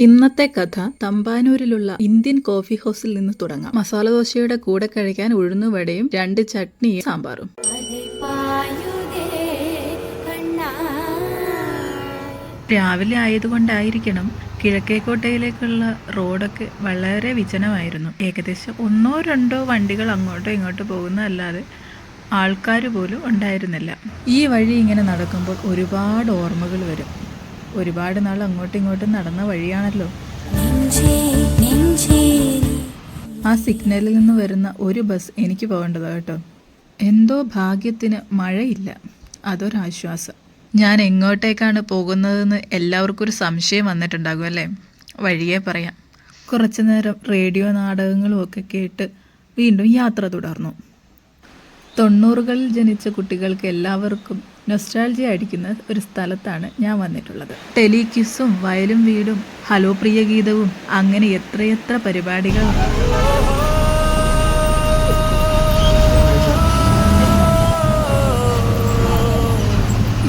ഇന്നത്തെ കഥ തമ്പാനൂരിലുള്ള Indian coffee ഹൗസിൽ നിന്ന് തുടങ്ങാം. മസാല ദോശയുടെ കൂടെ കഴിക്കാൻ ഉഴുന്നുവടയും 2 ചട്നിയും സാമ്പാറും. രാവിലെ ആയതുകൊണ്ടായിരിക്കണം കിഴക്കേക്കോട്ടയിലേക്കുള്ള റോഡൊക്കെ വളരെ വിജനമായിരുന്നു. ഏകദേശം 1-2 വണ്ടികൾ അങ്ങോട്ടോ ഇങ്ങോട്ടോ പോകുന്നതല്ലാതെ ആൾക്കാർ പോലും ഉണ്ടായിരുന്നില്ല. ഈ വഴി ഇങ്ങനെ നടക്കുമ്പോൾ ഒരുപാട് ഓർമ്മകൾ വരും. ഒരുപാട് നാൾ അങ്ങോട്ടും ഇങ്ങോട്ടും നടന്ന വഴിയാണല്ലോ. ആ സിഗ്നലിൽ നിന്ന് വരുന്ന ഒരു ബസ് എനിക്ക് പോകേണ്ടതാണ് കേട്ടോ. എന്തോ ഭാഗ്യത്തിന് മഴയില്ല, അതൊരാശ്വാസം. ഞാൻ എങ്ങോട്ടേക്കാണ് പോകുന്നതെന്ന് എല്ലാവർക്കും ഒരു സംശയം വന്നിട്ടുണ്ടാകും അല്ലേ? വഴിയേ പറയാം. കുറച്ചു നേരം റേഡിയോ നാടകങ്ങളും ഒക്കെ കേട്ട് വീണ്ടും യാത്ര തുടർന്നു. 90കളിൽ ജനിച്ച കുട്ടികൾക്ക് എല്ലാവർക്കും നൊസ്റ്റാൾജിയ അടിക്കുന്ന ഒരു സ്ഥലത്താണ് ഞാൻ വന്നിട്ടുള്ളത്. ടെലിക്വിസും വയലും വീടും ഹലോ പ്രിയ ഗീതവും അങ്ങനെ എത്രയെത്ര പരിപാടികൾ.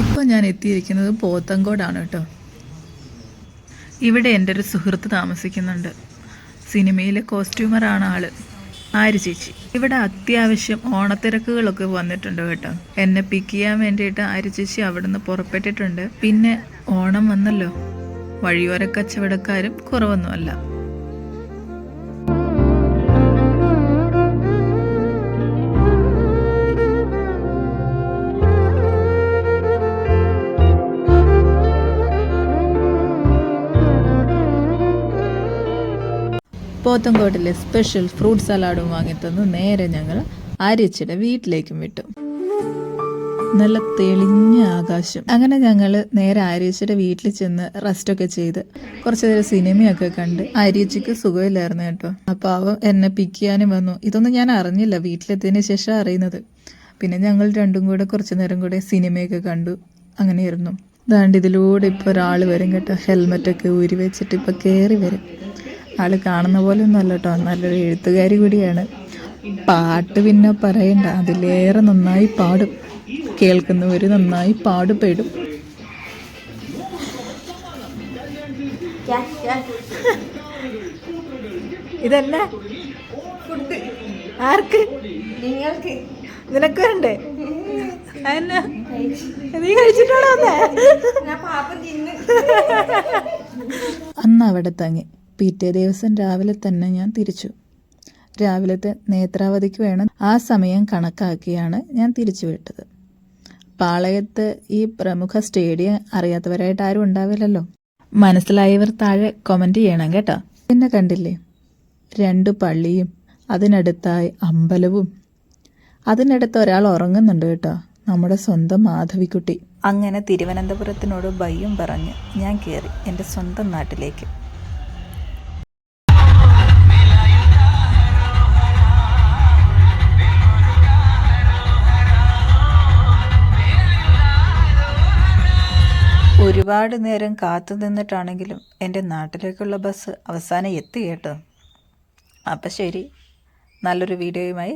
ഇപ്പോൾ ഞാൻ എത്തിയിരിക്കുന്നത് പോത്തങ്കോടാണ് കേട്ടോ. ഇവിടെ എൻ്റെ ഒരു സുഹൃത്ത് താമസിക്കുന്നുണ്ട്. സിനിമയിലെ കോസ്റ്റ്യൂമറാണ് ആള്, ആര് ചേച്ചി. ഇവിടെ അത്യാവശ്യം ഓണത്തിരക്കുകളൊക്കെ വന്നിട്ടുണ്ട് കേട്ടോ. എന്നെ പിക്ക് ചെയ്യാൻ വേണ്ടിയിട്ട് ആര് ചേച്ചി അവിടെ നിന്ന് പുറപ്പെട്ടിട്ടുണ്ട്. പിന്നെ ഓണം വന്നല്ലോ, വഴിയോര കച്ചവടക്കാരും കുറവൊന്നുമല്ല. പോത്തങ്കോട്ടിലെ സ്പെഷ്യൽ ഫ്രൂട്ട് സലാഡും വാങ്ങിത്തന്ന് നേരെ ഞങ്ങൾ ആര്യച്ചിയുടെ വീട്ടിലേക്കും വിട്ടു. നല്ല തെളിഞ്ഞ ആകാശം. അങ്ങനെ ഞങ്ങൾ നേരെ ആര്യച്ചിയുടെ വീട്ടിൽ ചെന്ന് റെസ്റ്റൊക്കെ ചെയ്ത് കുറച്ചു നേരം സിനിമയൊക്കെ കണ്ട്. ആര്യച്ചിക്ക് സുഖമില്ലായിരുന്നു കേട്ടോ. അപ്പോൾ അവൻ എന്നെ പിക്ക് ചെയ്യാനും വന്നു. ഇതൊന്നും ഞാൻ അറിഞ്ഞില്ല, വീട്ടിലെത്തിയതിന് ശേഷം അറിയുന്നത്. പിന്നെ ഞങ്ങൾ രണ്ടും കൂടെ കുറച്ചു നേരം കൂടെ സിനിമയൊക്കെ കണ്ടു. അങ്ങനെയായിരുന്നു. അതാണ്ട് ഇതിലൂടെ ഇപ്പോൾ ഒരാൾ വരും കേട്ടോ, ഹെൽമെറ്റൊക്കെ ഊരി വെച്ചിട്ട് ഇപ്പോൾ കയറി വരും. ആൾ കാണുന്ന പോലെ ഒന്നും അല്ല കേട്ടോ, നല്ലൊരു എഴുത്തുകാരി കൂടിയാണ്. പാട്ട് പിന്നെ പറയണ്ട, അതിലേറെ നന്നായി പാടും. കേൾക്കുന്നവർ നന്നായി പാടുപെടും. ഇതല്ല ഫുഡ് ആർക്ക്? നിങ്ങൾക്ക്. നിനക്ക് വേണ്ടേ? നീ കഴിച്ചിട്ടാണോ? അന്ന് അവിടെ തങ്ങി. പിറ്റേ ദിവസം രാവിലെ തന്നെ ഞാൻ തിരിച്ചു. രാവിലത്തെ നേത്രാവതിക്ക് വേണം, ആ സമയം കണക്കാക്കിയാണ് ഞാൻ തിരിച്ചു വിട്ടത്. പാളയത്ത് ഈ പ്രമുഖ സ്റ്റേഡിയം അറിയാത്തവരായിട്ട് ആരും ഉണ്ടാവില്ലല്ലോ. മനസ്സിലായവർ താഴെ കമൻറ്റ് ചെയ്യണം കേട്ടോ. പിന്നെ കണ്ടില്ലേ, 2 പള്ളിയും അതിനടുത്തായി അമ്പലവും. അതിനടുത്ത് ഒരാൾ ഉറങ്ങുന്നുണ്ട് കേട്ടോ, നമ്മുടെ സ്വന്തം മാധവിക്കുട്ടി. അങ്ങനെ തിരുവനന്തപുരത്തിനോട് ബയ്യും പറഞ്ഞ് ഞാൻ കയറി എൻ്റെ സ്വന്തം നാട്ടിലേക്ക്. ഒരുപാട് നേരം കാത്തു നിന്നിട്ടാണെങ്കിലും എൻ്റെ നാട്ടിലേക്കുള്ള ബസ് അവസാനം എത്തി കേട്ടോ. അപ്പം ശരി, നല്ലൊരു വീഡിയോയുമായി